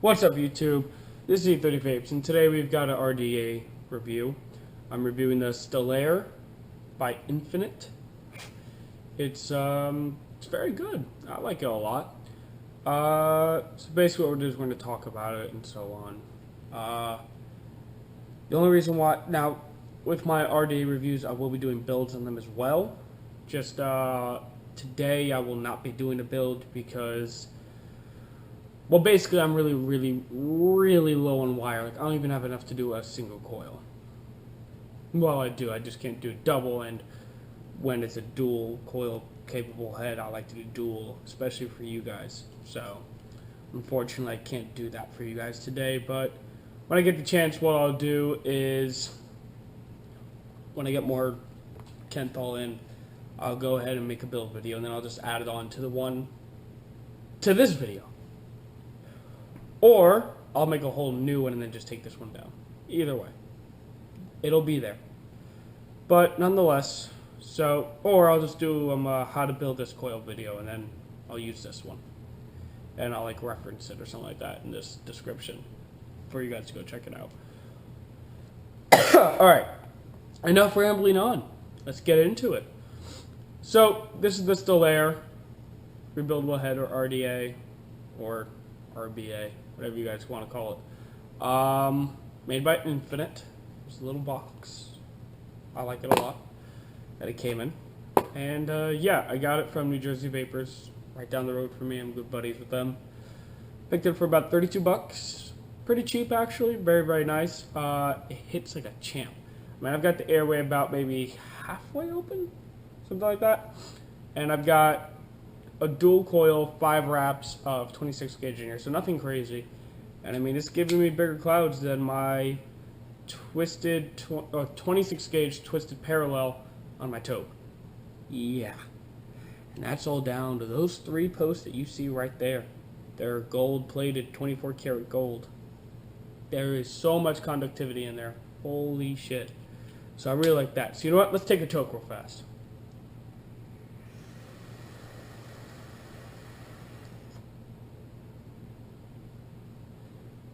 What's up, YouTube? This is E30 Vapes, and today we've got an RDA review. I'm reviewing the Stillare by Infinite. It's very good. I like it a lot. So basically what we're doing is we're going to talk about it and so on. The only reason why, now, with my RDA reviews, I will be doing builds on them as well. Just, today I will not be doing a build because, well, basically I'm really low on wire. Like, I don't even have enough to do a single coil. Well, I do, I just can't do double, and when it's a dual coil capable head, I like to do dual, especially for you guys. So, unfortunately, I can't do that for you guys today, but when I get the chance, what I'll do is, when I get more Kenthal in, I'll go ahead and make a build video, and then I'll just add it on to this video. Or, I'll make a whole new one and then just take this one down. Either way. It'll be there. But, nonetheless, or I'll just do how to build this coil video, and then I'll use this one. And I'll, like, reference it or something like that in this description for you guys to go check it out. Alright. Enough rambling on. Let's get into it. So, this is the Stillare Rebuildable Head, or RDA, or RBA, whatever you guys want to call it. Made by Infinite. It's a little box. I like it a lot that it came in. And yeah, I got it from New Jersey Vapors, right down the road from me. I'm good buddies with them. Picked it for about 32 bucks. Pretty cheap, actually. Very nice. It hits like a champ. I mean, I've got the airway about maybe halfway open, something like that. And I've got a dual coil, 5 wraps of 26 gauge in here, so nothing crazy. And I mean, it's giving me bigger clouds than my twisted 26 gauge twisted parallel on my tobe. Yeah. And that's all down to those 3 posts that you see right there. They're gold plated, 24 karat gold. There is so much conductivity in there. Holy shit. So I really like that. So you know what? Let's take a toke real fast.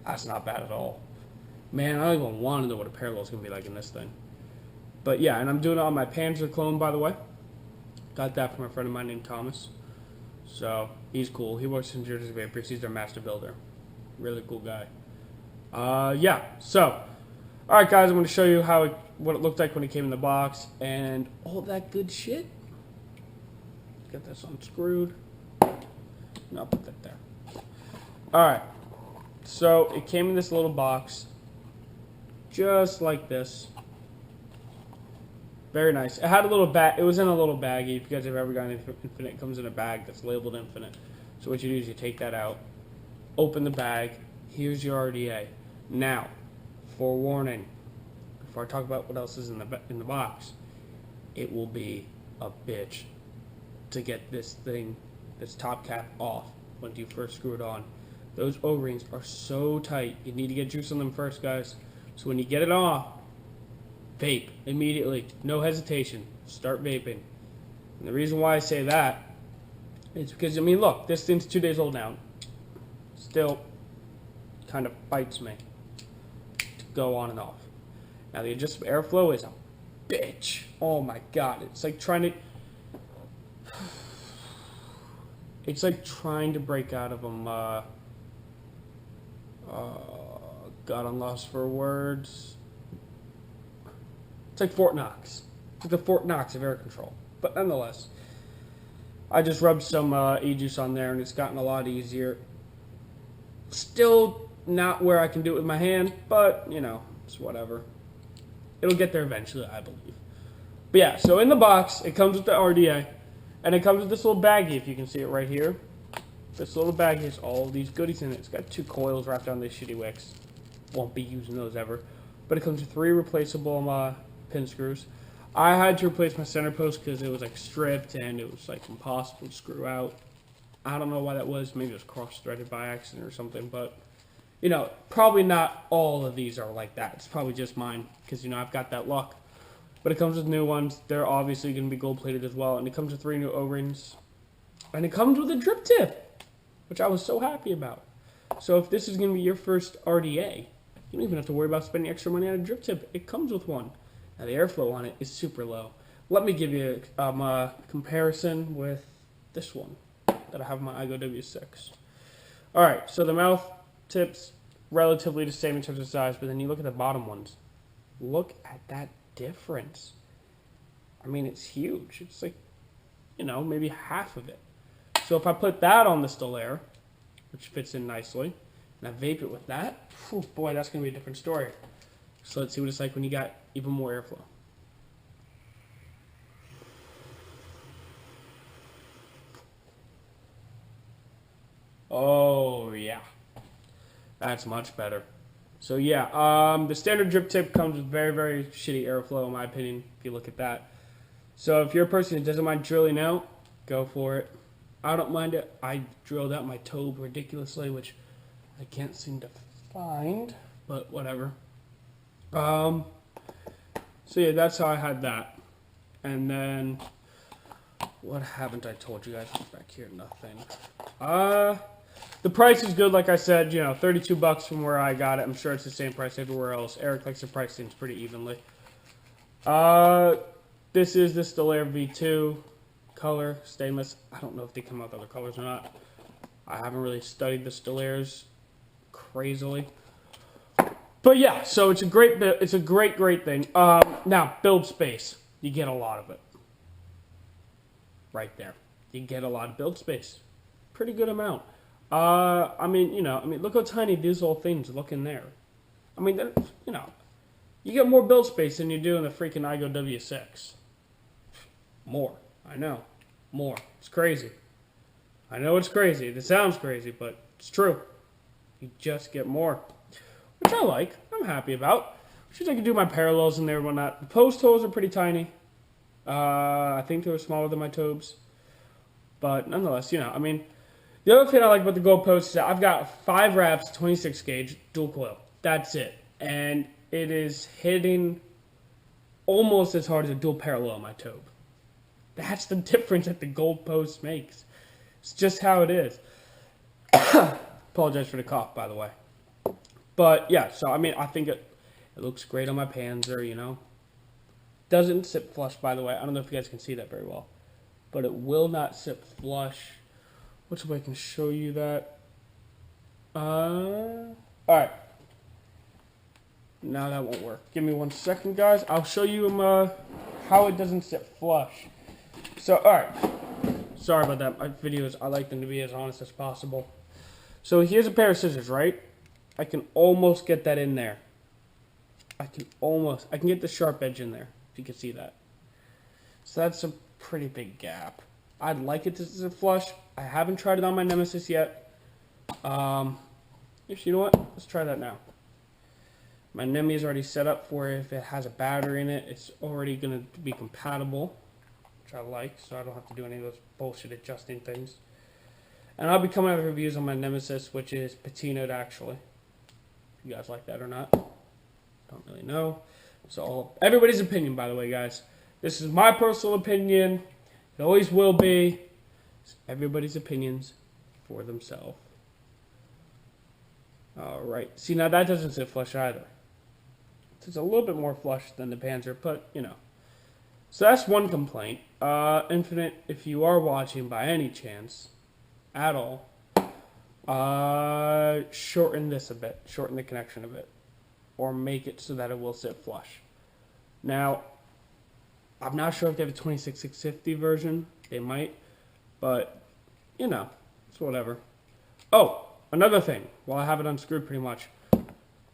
That's not bad at all. Man, I don't even want to know what a parallel is going to be like in this thing. But yeah, and I'm doing it on my Panzer clone, by the way. Got that from a friend of mine named Thomas. So, he's cool. He works in Jersey Vapors. He's their master builder. Really cool guy. Yeah, so. Alright guys, I'm going to show you what it looked like when it came in the box. And all that good shit. Get this unscrewed. And I'll put that there. Alright. So, it came in this little box. Just like this. Very nice. It had a little bag. It was in a little baggie. If you guys have ever gotten Infinite, it comes in a bag that's labeled Infinite. So what you do is you take that out, open the bag. Here's your RDA. Now, forewarning, before I talk about what else is in the box, it will be a bitch to get this top cap off when you first screw it on. Those O-rings are so tight. You need to get juice on them first, guys. So when you get it off, vape immediately. No hesitation. Start vaping. And the reason why I say that is because, I mean, look, this thing's 2 days old now. Still kind of bites me to go on and off. Now, the adjustable airflow is a bitch. Oh my god. It's like trying to break out of them, God, I'm lost for words. It's like Fort Knox. It's like the Fort Knox of air control. But nonetheless, I just rubbed some e-juice on there, and it's gotten a lot easier. Still not where I can do it with my hand, but, you know, it's whatever. It'll get there eventually, I believe. But yeah, so in the box, it comes with the RDA, and it comes with this little baggie, if you can see it right here. This little baggie has all these goodies in it. It's got 2 coils wrapped on these shitty wicks. Won't be using those ever. But it comes with 3 replaceable pin screws. I had to replace my center post because it was like stripped and it was like impossible to screw out. I don't know why that was. Maybe it was cross-threaded by accident or something. But, you know, probably not all of these are like that. It's probably just mine because, you know, I've got that luck. But it comes with new ones. They're obviously going to be gold-plated as well. And it comes with 3 new O-rings. And it comes with a drip tip, which I was so happy about. So if this is going to be your first RDA, you don't even have to worry about spending extra money on a drip tip. It comes with one. Now the airflow on it is super low. Let me give you a comparison with this one that I have in my iGo W6. Alright, so the mouth tips relatively the same in terms of size, but then you look at the bottom ones. Look at that difference. I mean, it's huge. It's like, you know, maybe half of it. So if I put that on the Stillare, which fits in nicely, and I vape it with that, whew, boy, that's going to be a different story. So let's see what it's like when you got even more airflow. Oh, yeah. That's much better. So, yeah, the standard drip tip comes with very, very shitty airflow, in my opinion, if you look at that. So if you're a person who doesn't mind drilling out, go for it. I don't mind it. I drilled out my tobe ridiculously, which I can't seem to find, but whatever. So yeah, that's how I had that. And then, what haven't I told you guys back here? Nothing. The price is good, like I said, you know, 32 bucks from where I got it. I'm sure it's the same price everywhere else. Eric likes to price things pretty evenly. This is the Stillare V2 color, stainless. I don't know if they come out with other colors or not. I haven't really studied the Stillares crazily. But yeah, so it's a great thing. Now, build space. You get a lot of it. Right there. You get a lot of build space. Pretty good amount. I mean, look how tiny these little things look in there. I mean, you know, you get more build space than you do in the freaking iGo W6. More. I know. More. It's crazy. I know it's crazy. It sounds crazy, but it's true. You just get more. Which I like. I'm happy about. Wish I could do my parallels in there and whatnot. The post holes are pretty tiny. I think they were smaller than my tobes. But nonetheless, you know, I mean, the other thing I like about the gold post is that I've got 5 wraps, 26 gauge, dual coil. That's it. And it is hitting almost as hard as a dual parallel on my tobe. That's the difference that the gold post makes. It's just how it is. Apologize for the cough, by the way. But yeah, so I mean, I think it looks great on my Panzer, you know. Doesn't sit flush, by the way. I don't know if you guys can see that very well. But it will not sit flush. Which way I can show you that? Alright. No, that won't work. Give me 1 second, guys. I'll show you how it doesn't sit flush. So, alright. Sorry about that. My videos, I like them to be as honest as possible. So here's a pair of scissors, right? I can almost get that in there. I can get the sharp edge in there, if you can see that. So that's a pretty big gap. I'd like it to sit flush. I haven't tried it on my Nemesis yet. Actually, you know what? Let's try that now. My Nemi is already set up for if it has a battery in it, it's already going to be compatible, which I like, so I don't have to do any of those bullshit adjusting things. And I'll be coming out with reviews on my Nemesis, which is patinaed actually. If you guys like that or not, don't really know. It's all everybody's opinion, by the way, guys. This is my personal opinion. It always will be. It's everybody's opinions for themselves. Alright. See, now that doesn't sit flush either. It's a little bit more flush than the Panzer, but, you know. So that's one complaint. Infinite, if you are watching by any chance, at all, shorten this a bit. Shorten the connection a bit. Or make it so that it will sit flush. Now, I'm not sure if they have a 26650 version. They might. But, you know, it's whatever. Oh, another thing. While I have it unscrewed pretty much.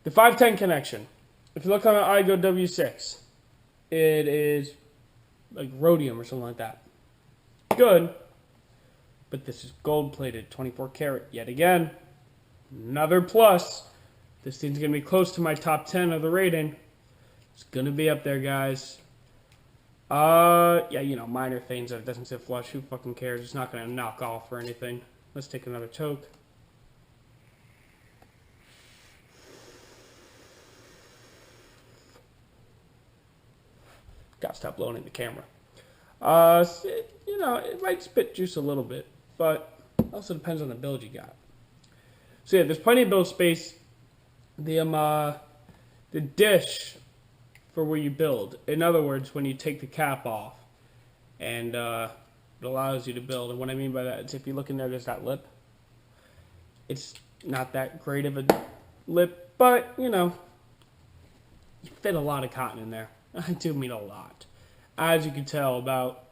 The 510 connection. If you look on an iGo W6, it is like rhodium or something like that. Good. But this is gold-plated, 24 karat. Yet again, another plus. This thing's going to be close to my top 10 of the rating. It's going to be up there, guys. Yeah, you know, minor things that it doesn't sit flush. Who fucking cares? It's not going to knock off or anything. Let's take another toke. Gotta stop blowing in the camera. You know, it might spit juice a little bit, but also depends on the build you got. So yeah, there's plenty of build space. The dish for where you build. In other words, when you take the cap off, and it allows you to build. And what I mean by that is, if you look in there, there's that lip. It's not that great of a lip, but you know, you fit a lot of cotton in there. I do mean a lot. As you can tell, about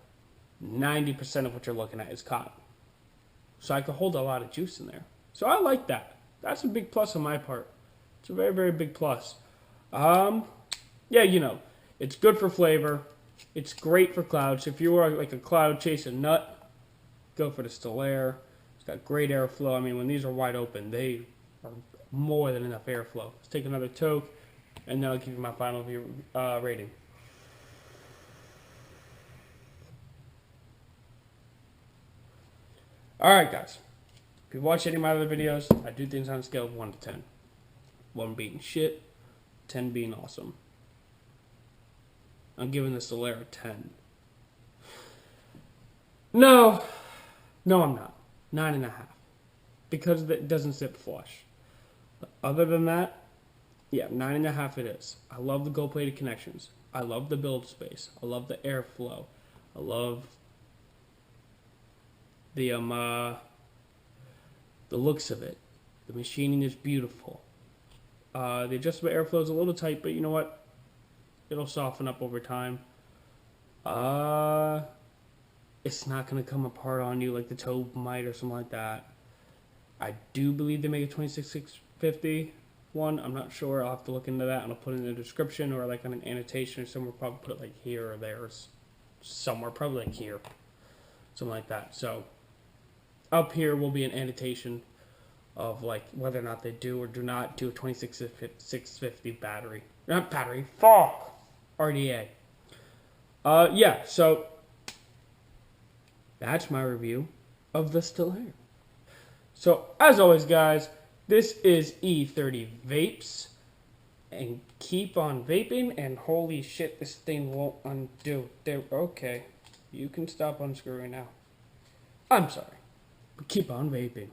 90% of what you're looking at is cotton. So I could hold a lot of juice in there. So I like that. That's a big plus on my part. It's a very, very big plus. Yeah, you know, it's good for flavor. It's great for clouds. If you were like a cloud chasing nut, go for the Stillare. It's got great airflow. I mean, when these are wide open, they are more than enough airflow. Let's take another toke, and then I'll give you my final rating. Alright guys, if you've watched any of my other videos, I do things on a scale of 1 to 10. 1 being shit, 10 being awesome. I'm giving this Stillare a 10. No, I'm not. 9.5. Because it doesn't zip flush. But other than that, yeah, 9.5 it is. I love the gold-plated connections. I love the build space. I love the airflow. I love the looks of it. The machining is beautiful. The adjustable airflow is a little tight, but you know what? It'll soften up over time. It's not going to come apart on you like the Tobe might or something like that. I do believe they make a 26650 one. I'm not sure. I'll have to look into that, and I'll put it in the description or like on an annotation or somewhere. Probably put it like here or there or somewhere. Probably like here. Something like that. So up here will be an annotation of like whether or not they do or do not do a 26650 battery. Not battery. Fuck! RDA. Yeah, so that's my review of the Stillare. So, as always, guys, this is E30 Vapes. And keep on vaping, and holy shit, this thing won't undo. There, okay, you can stop unscrewing now. I'm sorry, but keep on vaping.